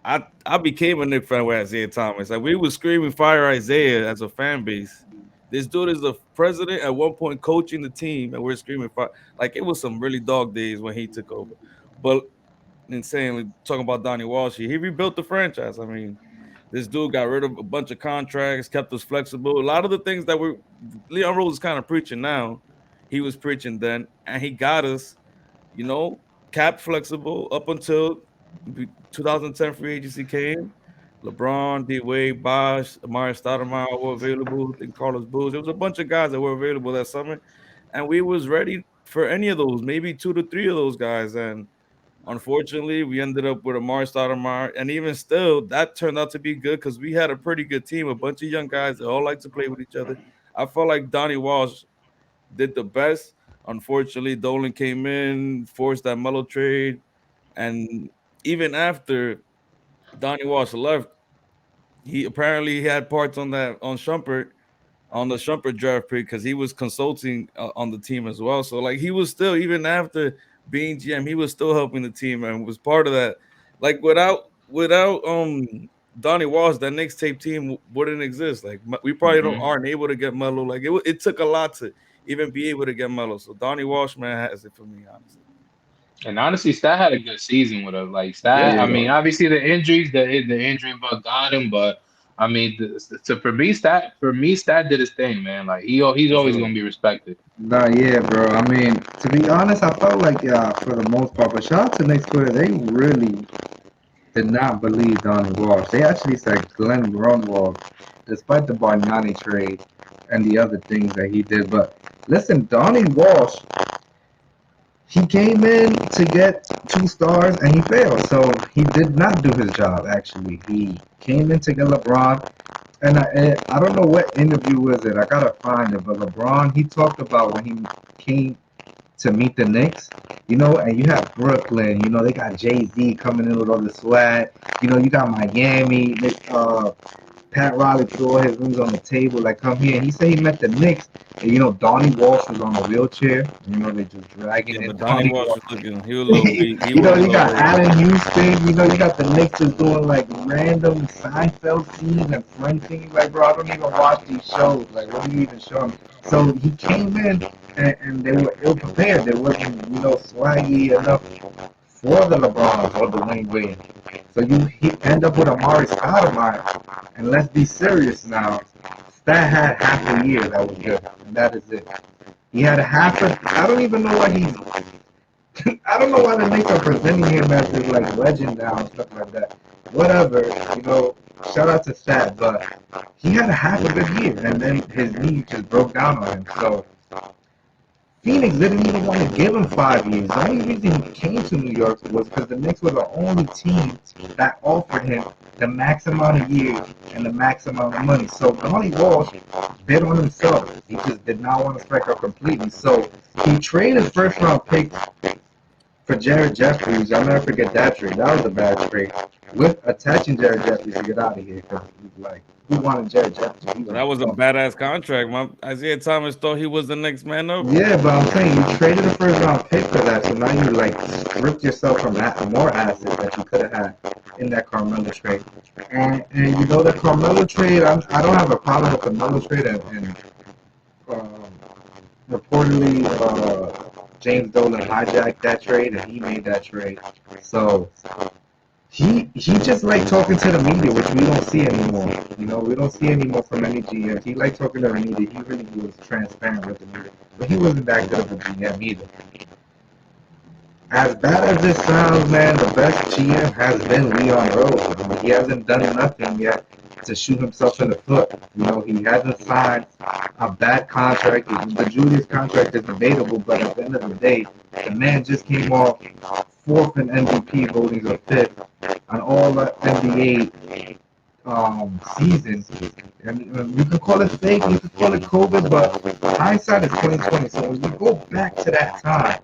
I became a Knicks fan with Isaiah Thomas. Like we was screaming fire Isaiah as a fan base. This dude is the president at one point coaching the team, and we're screaming fire. Like it was some really dog days when he took over. But insanely talking about Donnie Walsh, he rebuilt the franchise. I mean, this dude got rid of a bunch of contracts, kept us flexible. A lot of the things that we Leon Rose is kind of preaching now, he was preaching then, and he got us, you know, cap flexible up until 2010 free agency came. LeBron, D Wade, Bosh, Amari Stoudemire were available. I think Carlos Booz. There was a bunch of guys that were available that summer, and we was ready for any of those, maybe two to three of those guys. And unfortunately, we ended up with Amari Stoudemire, and even still, that turned out to be good because we had a pretty good team, a bunch of young guys that all like to play with each other. I felt like Donnie Walsh did the best. Unfortunately, Dolan came in, forced that Melo trade, and even after Donnie Walsh left, he apparently had parts on that on the Shumpert draft pick because he was consulting on the team as well. So like he was still even after being GM, he was still helping the team and was part of that. Like without Donnie Walsh, that next tape team wouldn't exist. Like we probably don't Hmm. aren't able to get Melo. Like it took a lot to even be able to get Melo. So Donnie Walsh, man, has it for me, honestly. And honestly, Stat had a good season with us. Like Stat, Yeah, I mean, Yeah. obviously the injury bug got him, but I mean, for me, Stat did his thing, man. Like he's for always sure. gonna be respected. Nah, yeah, bro. I mean, to be honest, I felt like for the most part, but shout out to Knicks Twitter, they really did not believe Donnie Walsh. They actually said Glenn Grunwald, despite the Bargnani trade and the other things that he did. But listen, Donnie Walsh, he came in to get 2 stars and he failed. So he did not do his job, actually. He came in to get LeBron. And I don't know what interview was it. I gotta find it. But LeBron, he talked about when he came to meet the Knicks, and you have Brooklyn, they got Jay-Z coming in with all the swag, you got Miami, Pat Riley threw all his rings on the table, like, come here. And he said he met the Knicks, and, Donnie Walsh was on a wheelchair, they just Yeah, dragging in but Donnie Donnie Walsh Walsh. was looking, he was a little weak. He You was know, a you got little Allen Houston, you got the Knicks just doing like random Seinfeld scenes and Friends scenes. Like, bro, I don't even watch these shows. Like, what are you even showing me? So he came in and they were ill prepared. They wasn't, swaggy enough for the LeBrons or the Wayne Wade. So he end up with Amari Stoudemire. And let's be serious now. Stat had half a year that was good, and that is it. He had a half a. I don't even know why he's I don't know why the Knicks are presenting him as this like legend now and stuff like that. Whatever, shout out to Stat, but he had a half a good year, and then his knee just broke down on him. So Phoenix didn't even want to give him 5 years. The only reason he came to New York was because the Knicks were the only team that offered him the max amount of years and the max amount of money. So Donnie Walsh bid on himself. He just did not want to strike out completely. So he traded first round picks for Jared Jeffries. I'll never forget that trade. That was a bad trade. With attaching Jared Jeffries to get out of here, because like who wanted Jared Jeffries? He But was that was a bum. badass contract. My Isaiah Thomas thought he was the next man up. Yeah, but I'm saying you traded a first round pick for that, so now you like stripped yourself from that more assets that you could have had in that Carmelo trade. And you know the Carmelo trade, I don't have a problem with the Carmelo trade, and um, reportedly James Dolan hijacked that trade and he made that trade. So he just like talking to the media, which we don't see anymore. You know, we don't see anymore from any GMs. He liked talking to the media. He really was transparent with the media, but he wasn't that good of a GM either. As bad as this sounds, man, the best GM has been Leon Rose. I mean, he hasn't done nothing yet to shoot himself in the foot. You know, he hasn't signed a bad contract. The Julius contract is debatable, but at the end of the day, the man just came off fourth in MVP voting or fifth on all the NBA season. And you can call it fake, you can call it COVID, but hindsight is 2020. So when you go back to that time,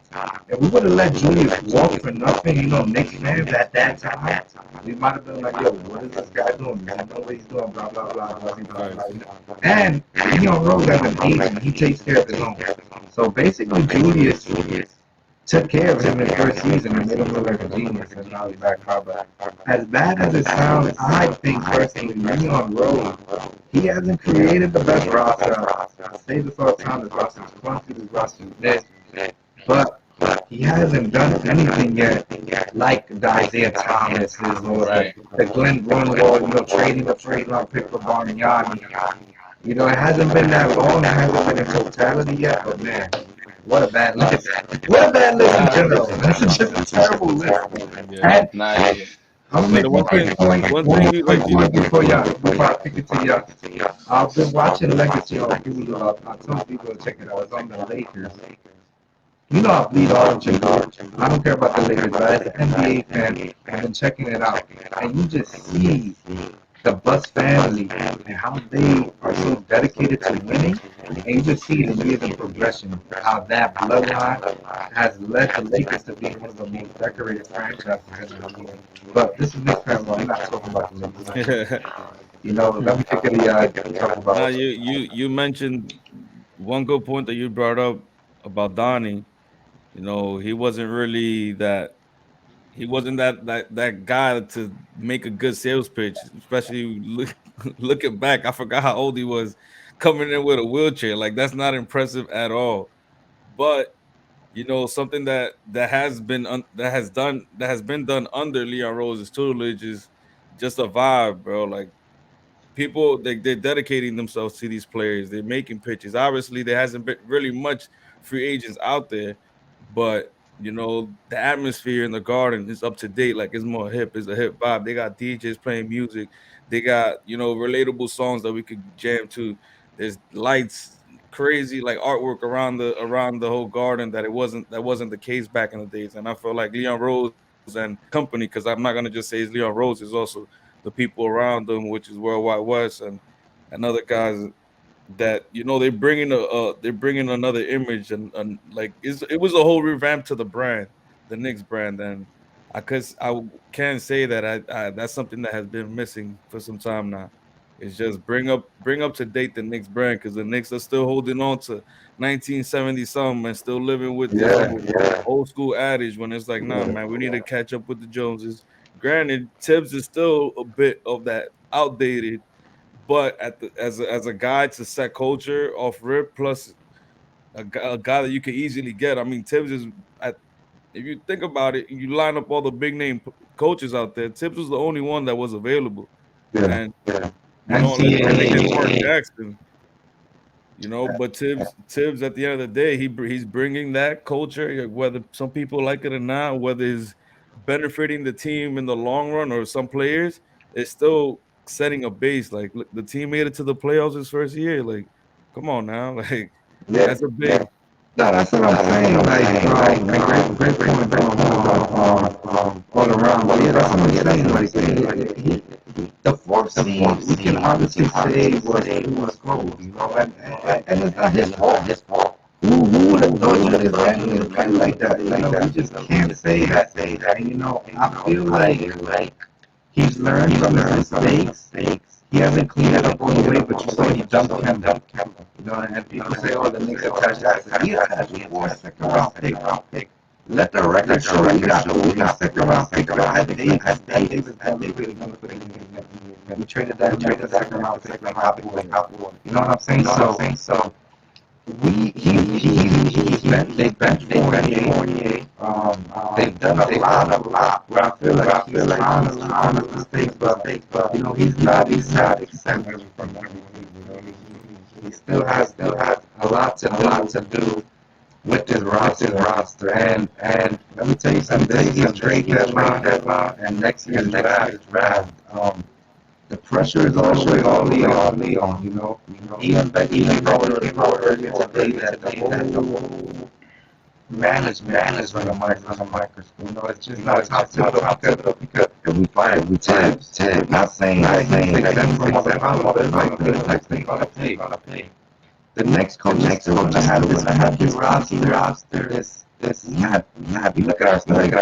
if we would have let Julius walk for nothing, you know, Knicks fans at that time, we might have been like, yo, what is this guy doing? Does he know what he's doing? Blah blah blah blah blah Facts. blah. And Leon Rose as an agent, he takes care of his own. So basically, Julius took care of him in the first season and made him look like a genius, and now he's back hard. But as bad as it sounds, I think personally, Leon Rose, he hasn't created the best roster. I say this all the time, this roster is clunky, this roster is this, but he hasn't done anything yet like the Isaiah Thomases or Right. the Glenn Grunwald, you know, trading the trade round pick for Bargnani. You know, it hasn't been that long, it hasn't been in totality yet, but man, what a bad list. What a bad list in Nah, general. This is just a terrible list. Yeah. And nah, yeah. I'm gonna But make the one quick point, one one thing you quick like you point before I pick it to you. I've been watching Legacy on Hulu. I told people to check it out. It's on the Lakers. You know I bleed orange and blue. I don't care about the Lakers, but as an NBA fan, I've been checking it out. And you just see the Bucks family and how they are so dedicated to winning. And you just see the years of progression, how that bloodline has led the Lakers to being one of the most decorated franchises in the league. But this is Knicks fan, we're not talking about the Lakers. You know, let me take it to talk about Now what's you mentioned one good point that you brought up about Donnie. You know, he wasn't that guy to make a good sales pitch, especially looking back. I forgot how old he was coming in with a wheelchair. Like that's not impressive at all. But you know, something that has been done under Leon Rose's tutelage is just a vibe, bro. Like people they're dedicating themselves to these players. They're making pitches. Obviously, there hasn't been really much free agents out there, but you know the atmosphere in the garden is up to date. Like it's more hip. It's a hip vibe. They got DJs playing music. They got relatable songs that we could jam to. There's lights, crazy like artwork around the whole garden that wasn't the case back in the days. And I feel like Leon Rose and company, because I'm not gonna just say it's Leon Rose, is also the people around them, which is Worldwide West and other guys that they're bringing another image and like it was a whole revamp to the brand, the Knicks brand, and I can say that I that's something that has been missing for some time now. It's just bring up to date the Knicks brand because the Knicks are still holding on to 1970 something and still living with this yeah, yeah, old school adage when it's like, nah, man, we need to catch up with the Joneses. Granted, Tibbs is still a bit of that outdated, but as a guy to set culture off rip, plus a guy that you can easily get. I mean, Tibbs is at if you think about it, you line up all the big name coaches out there. Tibbs was the only one that was available, yeah, and yeah. and again, Mark NCAA. Jackson. But Tibbs at the end of the day, he's bringing that culture, whether some people like it or not, whether it's benefiting the team in the long run or some players, it's still setting a base. Like, look, the team made it to the playoffs his first year. Like, come on now, like Yeah, that's a yeah. big. No, that's what I'm saying. Great point, all around. But yeah, that's what I'm saying. The fourth seed, we can honestly say was gold, you know, and it's not his fault. Who would have thought Julius Randle would play like that? You know, we just can't say that. And, you know, I feel like he's learned from his mistakes. He hasn't cleaned it up all the way, but you saw he dumped Kemba. You know, and people say, oh, the Knicks attached that. He attached 4 second round pick. Let the record show he got 4 second round picks. I think that really gonna put it in. We traded that second round pick like Hop Warrior. You know what I'm saying? So he's been they bench 48. They've done a lot. Where I feel like he's trying to mistakes, but you know he's not exempt from everything. You know he still has a lot to do with this roster. And let me tell you something. This is a trade deadline, and next year's draft. The pressure is always on Leon. Even Becky came out earlier today that the whole management is on a microscope. You know, it's just not top because if we fire, we Tibbs. Not saying that he's exempt from other problems, but the next thing gonna pay. The next coach is still gonna have this roster. This not. You look at our starting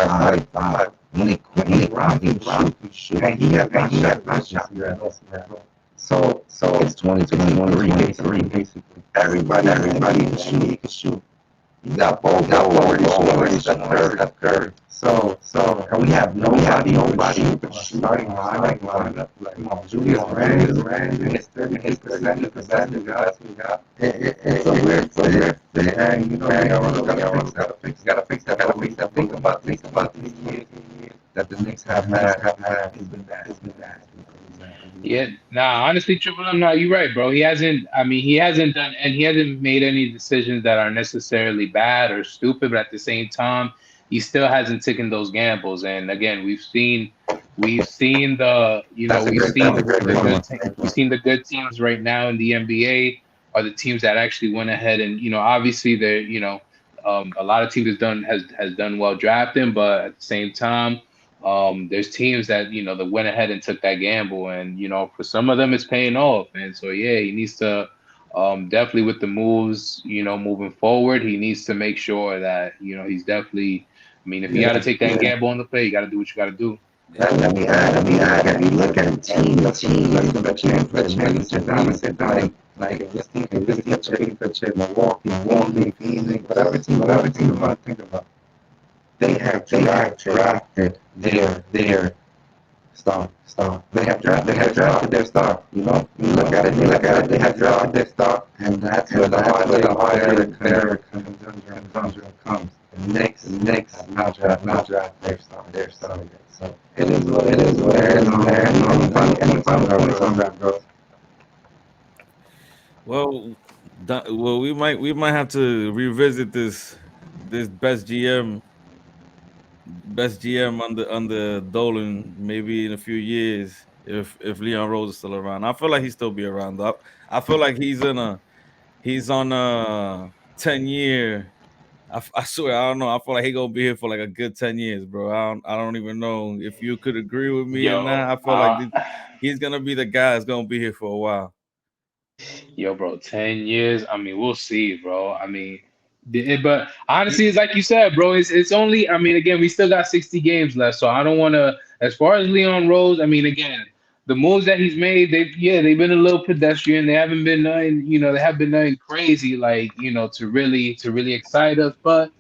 five. When he Brown can shoot, and he had not shot at all. So it's 2023 basically. Everybody can shoot. You got both already Steph Curry. And we have nobody who could starting lineup. Like, come on, Julius Randle and his 30%, we got. It's a weird fit, and you know, we gotta fix that. Think about these years that the Knicks have had. It's been bad. Yeah, nah, honestly, Triple M, nah, you're right, bro. He hasn't, I mean, he hasn't done, and he hasn't made any decisions that are necessarily bad or stupid, but at the same time, he still hasn't taken those gambles. And again, we've seen the, you know, That's a great point. we've seen the good teams right now in the NBA are the teams that actually went ahead and, you know, obviously they're, you know, a lot of teams has done well drafting, but at the same time, there's teams that that went ahead and took that gamble, and for some of them it's paying off. And so yeah, he needs to definitely with the moves, moving forward, he needs to make sure that he's definitely. I mean, if you got to Yeah, take that gamble on the play, you got to do what you got to do. and let me add. If you look at the team, let's sit down, like if this team, Milwaukee, Phoenix, whatever team you want to think about, they have drafted their star. They have drafted their star. You look at it, they have drafted their star, and that's where the hard conundrum comes. The Knicks have not drafted their star yet. So it is what it is, man. Any final points on that, bro? Well, well, we might have to revisit this best GM under Dolan maybe in a few years if Leon Rose is still around. I feel like he still be around. I feel like he's on a 10 year. I swear I don't know. I feel like he gonna be here for like a good 10 years, bro. I don't even know if you could agree with me or Yo, not. I feel like he's gonna be the guy that's gonna be here for a while. yo, bro, 10 years. I mean, we'll see, bro. I mean, but honestly, it's like you said, bro. It's only. I mean, again, we still got 60 games left, so I don't want to. As far as Leon Rose, I mean, again, the moves that he's made, they've been a little pedestrian. They haven't been nothing, they have been nothing crazy, like to really excite us. But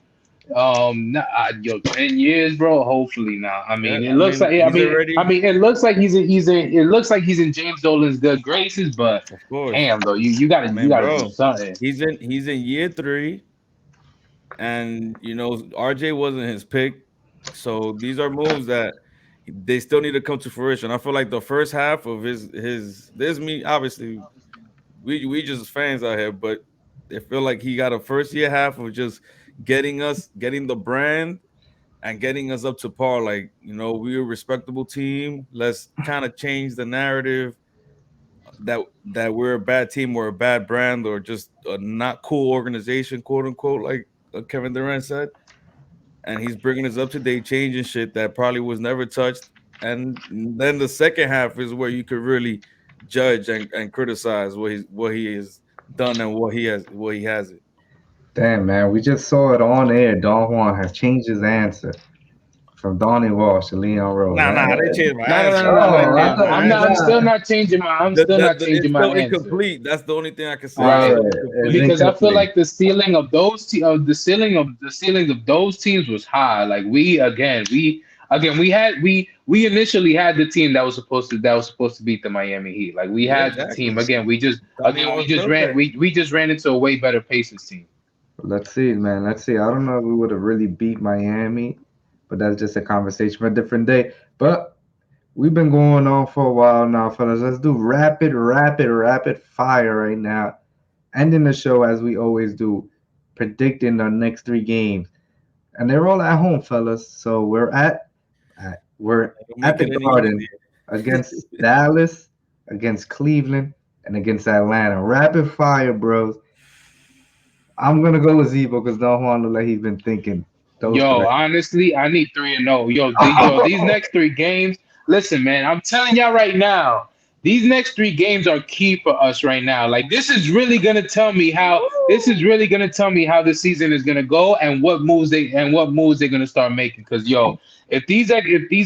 nah, yo, 10 years, bro. Hopefully now. I Yeah, mean, it I looks mean like. I he's mean, I already, mean, it looks like it looks like he's in James Dolan's good graces. But of course. damn, though, you gotta I you mean, gotta do bro, something. he's in year three, and RJ wasn't his pick, so these are moves that they still need to come to fruition. I feel like the first half of his this me obviously we just fans out here, but I feel like he got a first year half of just getting the brand and getting us up to par. Like, we're a respectable team. Let's kind of change the narrative that we're a bad team or a bad brand or just a not cool organization, quote unquote, like Kevin Durant said. And he's bringing us up to date, changing shit that probably was never touched. And then the second half is where you could really judge and criticize what he has done and what he hasn't. Damn, man, we just saw it on air. Don Juan has changed his answer from Donnie Walsh to Leon Rose. Nah, I didn't change my No, no, no, answer. no, I no, didn't no, Oh, no, I change no. my thought, I'm not. I'm answer. still nah. not changing my. I'm The, still the, not the, changing it's my still answer. incomplete. That's the only thing I can say. It's Right, Right. still it's incomplete. Because I feel incomplete. like the ceiling of those teams was high. Like we initially had the team that was supposed to beat the Miami Heat. Like we Yeah, had the team. exactly. Donnie We was just built ran that. we just ran into a way better Pacers team. Let's see, man. Let's see. I don't know if we would have really beat Miami, but that's just a conversation for a different day. But we've been going on for a while now, fellas. Let's do rapid fire right now. Ending the show as we always do, predicting our next three games. And they're all at home, fellas. So we're Don't at make the it any Garden easier. against Dallas, against Cleveland, and against Atlanta. Rapid fire, bros. I'm gonna go with Zebo because Don Juan look like he's been thinking those Yo, three. honestly, I need 3-0. These next three games. Listen, man, I'm telling y'all right now, these next three games are key for us right now. Like this is really gonna tell me how the season is gonna go and what moves they're gonna start making. Cause if these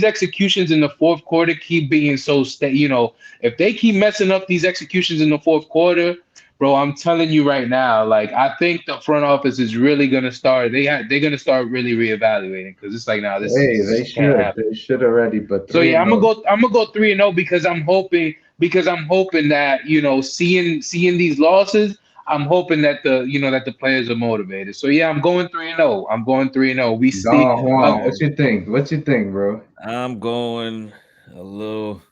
executions in the fourth quarter keep being if they keep messing up these executions in the fourth quarter. Bro, I'm telling you right now, like I think the front office is really gonna start. They're gonna start really reevaluating because it's like, nah, Hey, this can't happen. they should already, but So three yeah, and I'm gonna zero. go. I'm gonna go 3-0 because I'm hoping that seeing these losses, I'm hoping that the players are motivated. So yeah, I'm going 3-0. I'm going 3-0. We see. Don Juan, what you think? What you think, bro? I'm going a little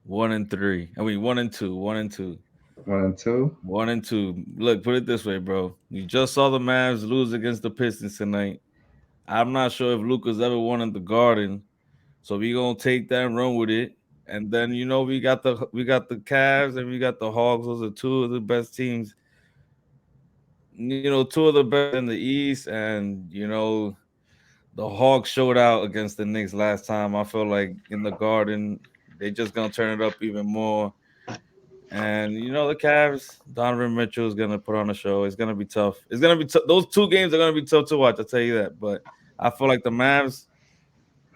1-3. I mean 1-2, 1-2. 1 and 2. 1-2. Look, put it this way, bro. You just saw the Mavs lose against the Pistons tonight. I'm not sure if Luca's ever won in the Garden, so we gonna take that and run with it. And then we got the Cavs and we got the Hawks. Those are two of the best teams. Two of the best in the East, and the Hawks showed out against the Knicks last time. I feel like in the Garden they just gonna turn it up even more. And the Cavs, Donovan Mitchell is gonna put on a show. It's gonna be tough. It's gonna be those two games are gonna be tough to watch. I'll tell you that. But I feel like the Mavs,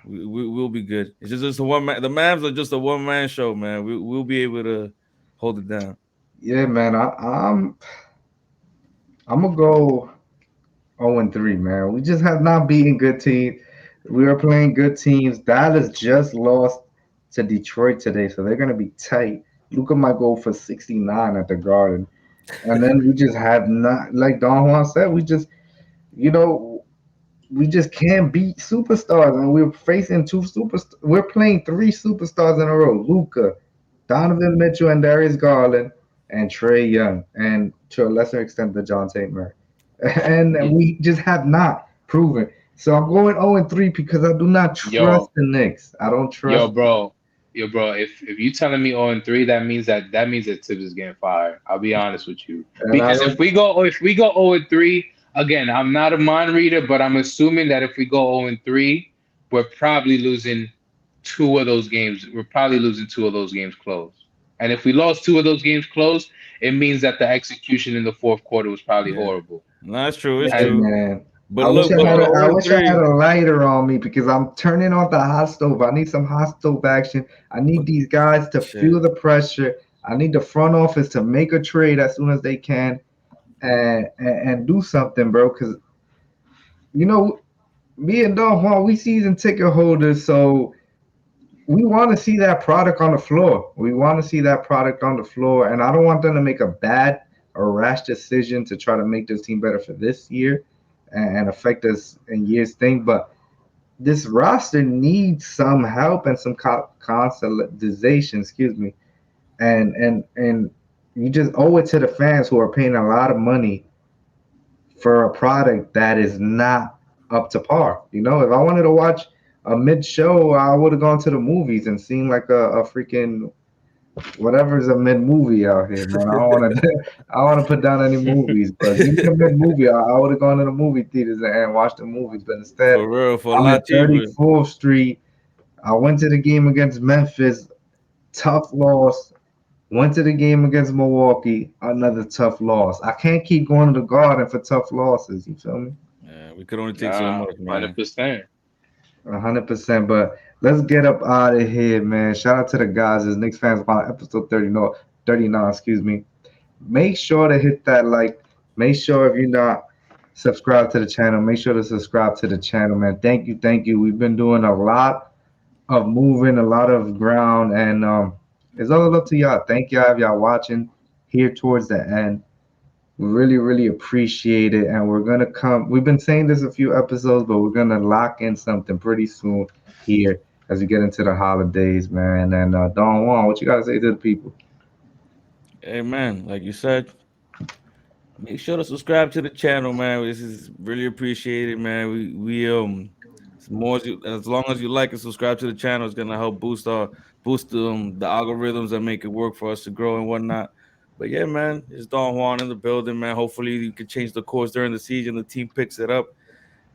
we will be good. It's just a one man. The Mavs are just a one man show, man. We'll be able to hold it down. Yeah, man. I'm gonna go 0-3, man. We just have not beaten good teams. We are playing good teams. Dallas just lost to Detroit today, so they're gonna be tight. Luca might go for 69 at the Garden, and then we just have not, like Don Juan said, you know, we just can't beat superstars, and we're facing two superstars. We're playing three superstars in a row: Luca, Donovan Mitchell, and Darius Garland, and Trey Young, and to a lesser extent, the John St. Murray. And Ye- we just have not proven. So I'm going 0-3 because I do not trust Yo, the Knicks. I don't yo, trust them. bro, yo, bro. If you telling me 0-3, that means that Tibbs is getting fired. I'll be honest with you. And I Because don't. if we go 0-3 again, I'm not a mind reader, but I'm assuming that if we go 0-3, we're probably losing two of those games. We're probably losing two of those games close. And if we lost two of those games close, it means that the execution in the fourth quarter was probably Yeah, horrible. no, that's true. It's Hey And true. man, But look, with the I 0 and wish I had 3, a lighter on me because I'm turning off the hot stove. I need some hot stove action. I need but these guys to shit. feel the pressure. I need the front office to make a trade as soon as they can and do something, bro. Because you know, me and Don Juan, we season ticket holders, so we want to see that product on the floor. We want to see that product on the floor, and I don't want them to make a bad or rash decision to try to make this team better for this year and affect us in years thing. But this roster needs some help and some consolidation. Excuse me, and you just owe it to the fans who are paying a lot of money for a product that is not. up to par. You know, if I wanted to watch a mid show, I would have gone to the movies and seen like a freaking whatever's a mid movie out here, man. I don't want to I don't want to put down any movies, but give me a mid movie. I would have gone to the movie theaters and watched the movies, but instead For real, for a I'm lot at cheaper. 34th Street. I went to the game against Memphis, tough loss. Went to the game against Milwaukee, another tough loss. I can't keep going to the Garden for tough losses. You feel me? Yeah, we could only take so Nah, much, man. 100%. 100%. But let's get up out of here, man. Shout out to the guys. As Knicks fans on episode 30, no, 39, excuse me. Make sure to hit that like. Make sure if you're not subscribed to the channel, make sure to subscribe to the channel, man. Thank you, thank you. We've been doing a lot of moving, a lot of ground, and it's all up to y'all. Thank y'all if y'all watching here towards the end. We really, really appreciate it. And we're gonna come. We've been saying this a few episodes, but we're gonna lock in something pretty soon here as we get into the holidays, man. And Don Juan, what you gotta say to the people? Hey, man, like you said, make sure to subscribe to the channel, man. This is really appreciated, man. We as more as you as long as you like and subscribe to the channel, it's gonna help boost the algorithms and make it work for us to grow and whatnot. But yeah, man, it's Don Juan in the building, man. Hopefully you can change the course during the season. The team picks it up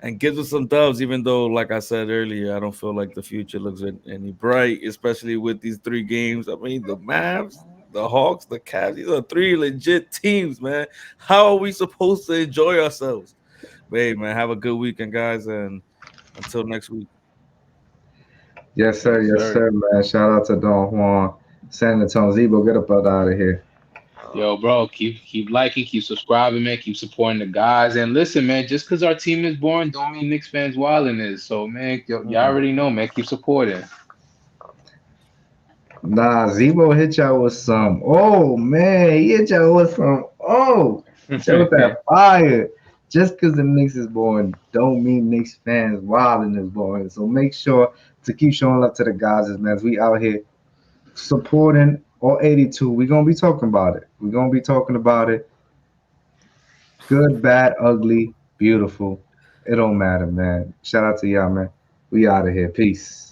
and gives us some dubs, even though, like I said earlier, I don't feel like the future looks any bright, especially with these three games. I mean, the Mavs, the Hawks, the Cavs, these are three legit teams, man. How are we supposed to enjoy ourselves? But hey, man, have a good weekend, guys, and until next week. Yes, Yes, sir. sir, man. Shout out to Don Juan, San Antonio Zebo. Get up out of here. Yo, bro, keep liking, keep subscribing, man. Keep supporting the guys. And listen, man, just because our team is boring, don't mean Knicks fans wilding is. So, man, y'all Mm. already know, man. Keep supporting. Nah, Zebo hit y'all with some. Oh man, he hit y'all with some. Oh, hit y'all with that fire. Just because the Knicks is born, don't mean Knicks fans wilding is born. So make sure to keep showing love to the guys, man. As we out here supporting all 82. We're gonna be talking about it. We're gonna be talking about it. Good, bad, ugly, beautiful. It don't matter, man. Shout out to y'all, man. We out of here. Peace.